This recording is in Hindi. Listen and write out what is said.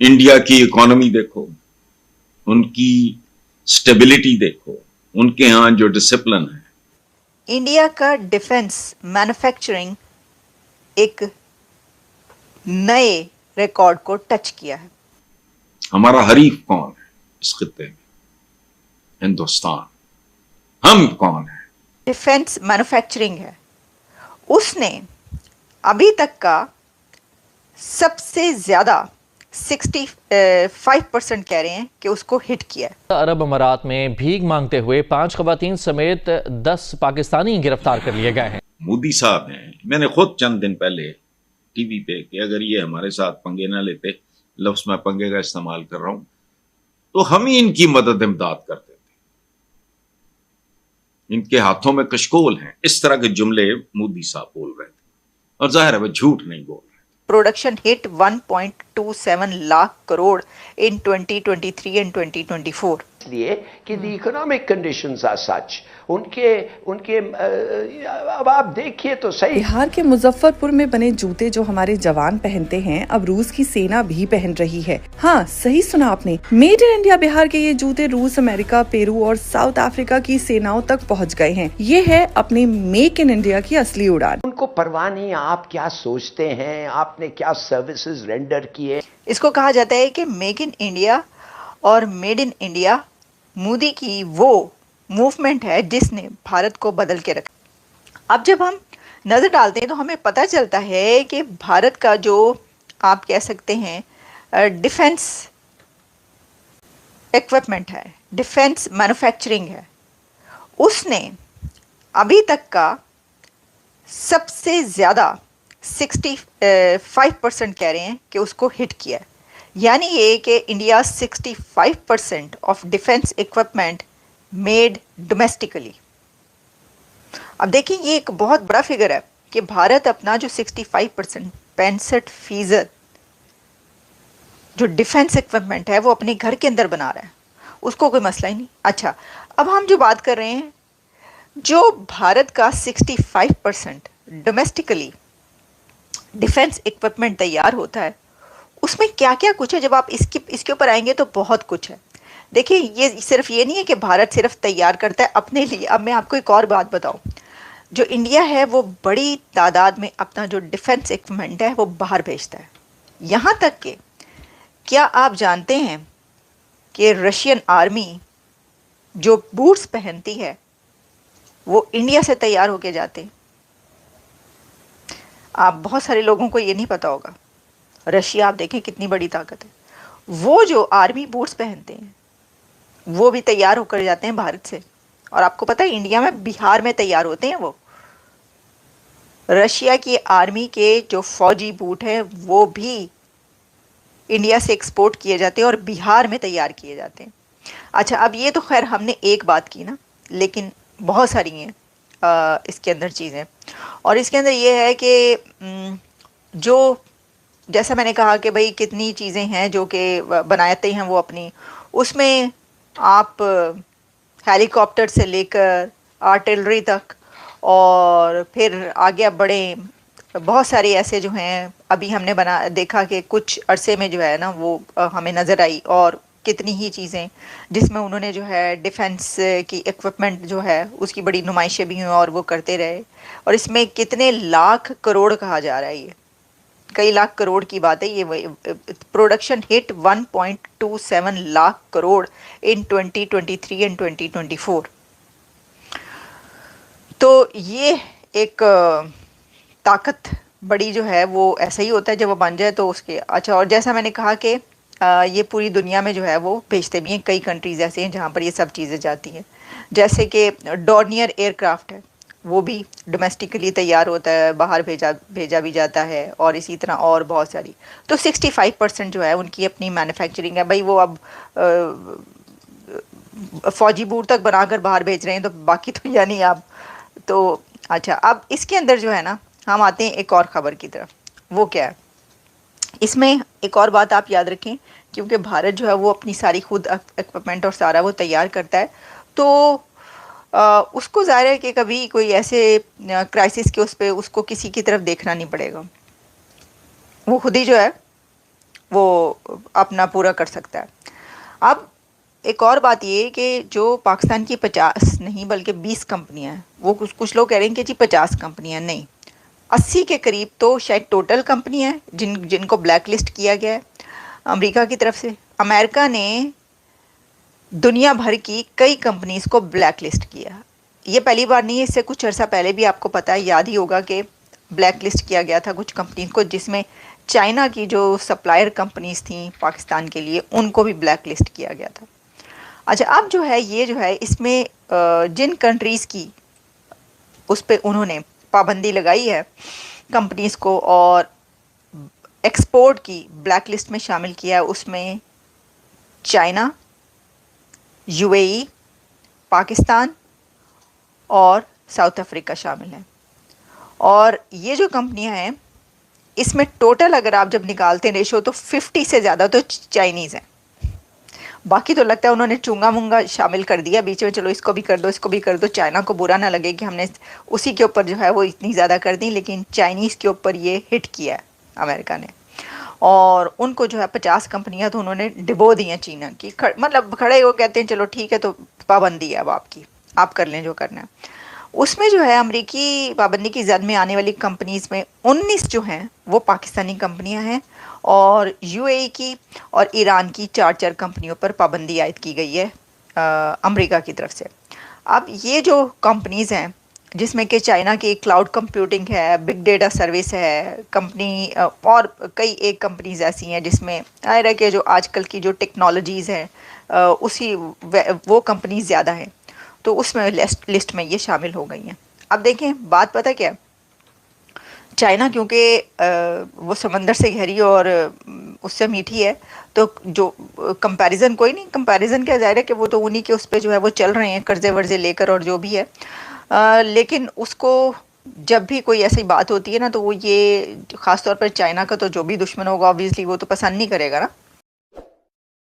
इंडिया की इकोनॉमी देखो, उनकी स्टेबिलिटी देखो, उनके यहाँ जो डिसिप्लिन है। इंडिया का डिफेंस मैन्युफैक्चरिंग एक नए रिकॉर्ड को टच किया है। हमारा हरीफ कौन है इस खित्ते में? हिंदुस्तान। हम कौन है? डिफेंस मैन्युफैक्चरिंग है, उसने अभी तक का सबसे ज्यादा 65% कह रहे हैं कि उसको हिट किया है। अरब अमारात में भीख मांगते हुए 5 खवातीन समेत 10 पाकिस्तानी गिरफ्तार कर लिए गए हैं। मोदी साहब हैं, मैंने खुद चंद दिन पहले टीवी पे कि अगर ये हमारे साथ पंगे ना लेते, लफ्ज मैं पंगे का इस्तेमाल कर रहा हूं, तो हम ही इनकी मदद इमदाद करते थे। इनके हाथों में कशकोल हैं, इस तरह के जुमले मोदी साहब बोल रहे थे, और जाहिर है वो झूठ नहीं बोल रहे। Production hit 1.27 lakh crore in 2023 and 2024। इसलिए कि the economic conditions are such, उनके उनके अब आप देखिए तो सही। बिहार के मुजफ्फरपुर में बने जूते जो हमारे जवान पहनते हैं, अब रूस की सेना भी पहन रही है। हाँ, सही सुना आपने, मेड इन इंडिया बिहार के ये जूते रूस, अमेरिका, पेरू और साउथ अफ्रीका की सेनाओं तक पहुँच गए हैं। ये है अपने मेक इन इंडिया की असली उड़ान। उनको परवाह नहीं आप क्या सोचते हैं, आपने क्या सर्विसेज रेंडर किए। इसको कहा जाता है कि मेक इन इंडिया और मेड इन इंडिया मोदी की वो मूवमेंट है जिसने भारत को बदल के रखा। अब जब हम नज़र डालते हैं तो हमें पता चलता है कि भारत का जो आप कह सकते हैं डिफेंस इक्विपमेंट है, डिफेंस मैन्युफैक्चरिंग है, उसने अभी तक का सबसे ज़्यादा 65% कह रहे हैं कि उसको हिट किया है। यानी ये कि India 65% of defence equipment made domestically. अब देखिए ये एक बहुत बड़ा फिगर है कि भारत अपना जो 65%, 65% जो डिफेंस इक्विपमेंट है वो अपने घर के अंदर बना रहा है, उसको कोई मसला ही नहीं। अच्छा, अब हम जो बात कर रहे हैं, जो भारत का 65% डोमेस्टिकली डिफेंस इक्विपमेंट तैयार होता है, उसमें क्या क्या कुछ है। जब आप इसके ऊपर आएंगे तो बहुत कुछ है। देखिए ये सिर्फ ये नहीं है कि भारत सिर्फ तैयार करता है अपने लिए। अब मैं आपको एक और बात बताऊं, जो इंडिया है वो बड़ी तादाद में अपना जो डिफेंस इक्विपमेंट है वो बाहर भेजता है। यहाँ तक कि क्या आप जानते हैं कि रशियन आर्मी जो बूट्स पहनती है वो इंडिया से तैयार होके जाते हैं। आप बहुत सारे लोगों को ये नहीं पता होगा, रशिया आप देखें कितनी बड़ी ताकत है, वो जो आर्मी बूट्स पहनते हैं वो भी तैयार होकर जाते हैं भारत से। और आपको पता है इंडिया में बिहार में तैयार होते हैं वो। रशिया की आर्मी के जो फौजी बूट हैं वो भी इंडिया से एक्सपोर्ट किए जाते हैं और बिहार में तैयार किए जाते हैं। अच्छा, अब ये तो खैर हमने एक बात की ना, लेकिन बहुत सारी हैं इसके अंदर चीज़ें। और इसके अंदर ये है कि जो जैसा मैंने कहा कि भाई कितनी चीज़ें हैं जो कि बनाते हैं वो अपनी, उसमें आप हेलीकॉप्टर से लेकर आर्टिलरी तक, और फिर आगे अब बढ़े बहुत सारे ऐसे जो हैं अभी हमने देखा कि कुछ अरसे में जो है ना वो हमें नज़र आई, और कितनी ही चीज़ें जिसमें उन्होंने जो है डिफेंस की इक्विपमेंट जो है उसकी बड़ी नुमाइशें भी हुई और वो करते रहे। और इसमें कितने लाख करोड़ कहा जा रहा है, ये कई लाख करोड़ की बात है। ये production hit 1.27 lakh crore in 2023 and 2024। तो ये एक ताकत बड़ी जो है वो ऐसा ही होता है जब वो बन जाए तो उसके। अच्छा, और जैसा मैंने कहा कि ये पूरी दुनिया में जो है वो भेजते भी हैं। कई कंट्रीज़ ऐसे हैं जहाँ पर ये सब चीज़ें जाती हैं, जैसे कि डॉर्नियर एयरक्राफ्ट है, वो भी डोमेस्टिकली तैयार होता है, बाहर भेजा भी जाता है, और इसी तरह और बहुत सारी। तो 65% जो है उनकी अपनी मैन्युफैक्चरिंग है। भाई वो अब फौजी बूट तक बनाकर बाहर भेज रहे हैं, तो बाकी तो यानी आप तो। अच्छा, अब इसके अंदर जो है ना हम आते हैं एक और ख़बर की तरफ। वो क्या है, इसमें एक और बात आप याद रखें, क्योंकि भारत जो है वो अपनी सारी खुद इक्विपमेंट और सारा वो तैयार करता है, तो उसको ज़ाहिर है कि कभी कोई ऐसे क्राइसिस के उस पर उसको किसी की तरफ देखना नहीं पड़ेगा। वो खुद ही जो है वो अपना पूरा कर सकता है। अब एक और बात ये कि जो पाकिस्तान की 50 नहीं बल्कि 20 कंपनियां हैं, वो कुछ लोग कह रहे हैं कि जी 50 कंपनियां नहीं, 80 के करीब तो शायद टोटल कंपनियां हैं जिनको ब्लैक लिस्ट किया गया है अमेरिका की तरफ से। अमेरिका ने दुनिया भर की कई कंपनीज को ब्लैक लिस्ट किया। ये पहली बार नहीं है, इससे कुछ अर्सा पहले भी आपको पता है, याद ही होगा कि ब्लैक लिस्ट किया गया था कुछ कंपनीज को, जिसमें चाइना की जो सप्लायर कंपनीज थी पाकिस्तान के लिए उनको भी ब्लैक लिस्ट किया गया था। अच्छा, अब जो है ये जो है इसमें जिन कंट्रीज़ की उस पर उन्होंने पाबंदी लगाई है कंपनीज को और एक्सपोर्ट की ब्लैक लिस्ट में शामिल किया है, उसमें चाइना, यूएई, पाकिस्तान और साउथ अफ्रीका शामिल हैं। और ये जो कंपनियां हैं इसमें टोटल अगर आप जब निकालते हैं रेशो तो 50 से ज़्यादा तो चाइनीज़ हैं। बाकी तो लगता है उन्होंने चूंगा मुंगा शामिल कर दिया बीच में, चलो इसको भी कर दो इसको भी कर दो, चाइना को बुरा ना लगे कि हमने उसी के ऊपर जो है वो इतनी ज़्यादा कर दी, लेकिन चाइनीज़ के ऊपर ये हिट किया है अमेरिका ने। और उनको जो है 50 कंपनियां तो उन्होंने डिबो दी हैं चीना की, मतलब खड़े वो कहते हैं चलो ठीक है तो पाबंदी है अब आपकी, आप कर लें जो करना है। उसमें जो है अमेरिकी पाबंदी की जद में आने वाली कंपनीज़ में 19 जो हैं वो पाकिस्तानी कंपनियां हैं और यूएई की और ईरान की 4 कंपनियों पर पाबंदी आयद की गई है अमेरिका की तरफ से। अब ये जो कंपनीज़ हैं जिसमें कि चाइना की क्लाउड कंप्यूटिंग है, बिग डेटा सर्विस है कंपनी, और कई एक कंपनीज़ ऐसी हैं जिसमें जाहिर है कि जो आजकल की जो टेक्नोलॉजीज़ हैं उसी वो कंपनीज ज़्यादा हैं, तो उसमें लिस्ट में ये शामिल हो गई हैं। अब देखें बात पता क्या, चाइना क्योंकि वो समंदर से घिरी और उससे मीठी है, तो जो कंपैरिजन कोई नहीं, कंपैरिजन क्या, जाहिर है कि वो तो उन्हीं के उस पर जो है वो चल रहे हैं कर्जे वर्जे लेकर और जो भी है, लेकिन उसको जब भी कोई ऐसी बात होती है ना तो वो ये ख़ास तौर पर चाइना का तो जो भी दुश्मन होगा ऑब्वियसली वो तो पसंद नहीं करेगा ना